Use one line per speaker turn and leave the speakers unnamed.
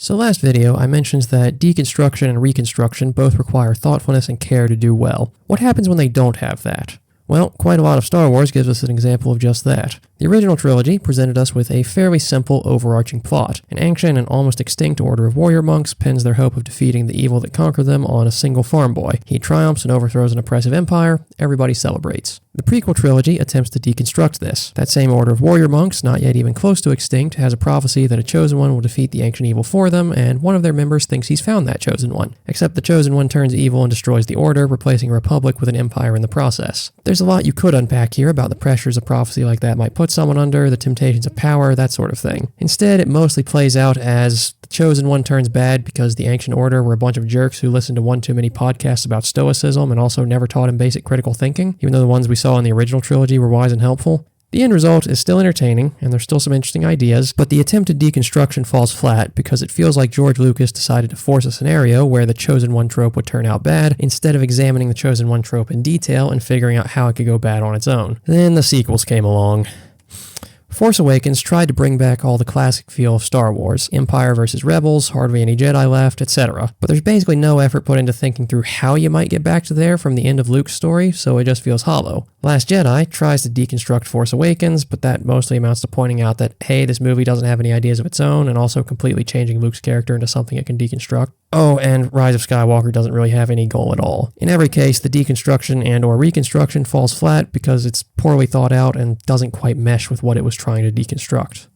So last video, I mentioned that deconstruction and reconstruction both require thoughtfulness and care to do well. What happens when they don't have that? Well, quite a lot of Star Wars gives us an example of just that. The original trilogy presented us with a fairly simple, overarching plot. An ancient and almost extinct order of warrior monks pins their hope of defeating the evil that conquered them on a single farm boy. He triumphs and overthrows an oppressive empire. Everybody celebrates. The prequel trilogy attempts to deconstruct this. That same order of warrior monks, not yet even close to extinct, has a prophecy that a chosen one will defeat the ancient evil for them, and one of their members thinks he's found that chosen one. Except the chosen one turns evil and destroys the order, replacing a republic with an empire in the process. There's a lot you could unpack here about the pressures a prophecy like that might put someone under, the temptations of power, that sort of thing. Instead, it mostly plays out as the chosen one turns bad because the ancient order were a bunch of jerks who listened to one too many podcasts about stoicism and also never taught him basic critical thinking, even though the ones we saw in the original trilogy were wise and helpful. The end result is still entertaining, and there's still some interesting ideas, but the attempted deconstruction falls flat because it feels like George Lucas decided to force a scenario where the Chosen One trope would turn out bad, instead of examining the Chosen One trope in detail and figuring out how it could go bad on its own. Then the sequels came along. Force Awakens tried to bring back all the classic feel of Star Wars, Empire versus Rebels, hardly any Jedi left, etc. But there's basically no effort put into thinking through how you might get back to there from the end of Luke's story, so it just feels hollow. Last Jedi tries to deconstruct Force Awakens, but that mostly amounts to pointing out that, hey, this movie doesn't have any ideas of its own, and also completely changing Luke's character into something it can deconstruct. Oh, and Rise of Skywalker doesn't really have any goal at all. In every case, the deconstruction and or reconstruction falls flat because it's poorly thought out and doesn't quite mesh with what it was trying to deconstruct.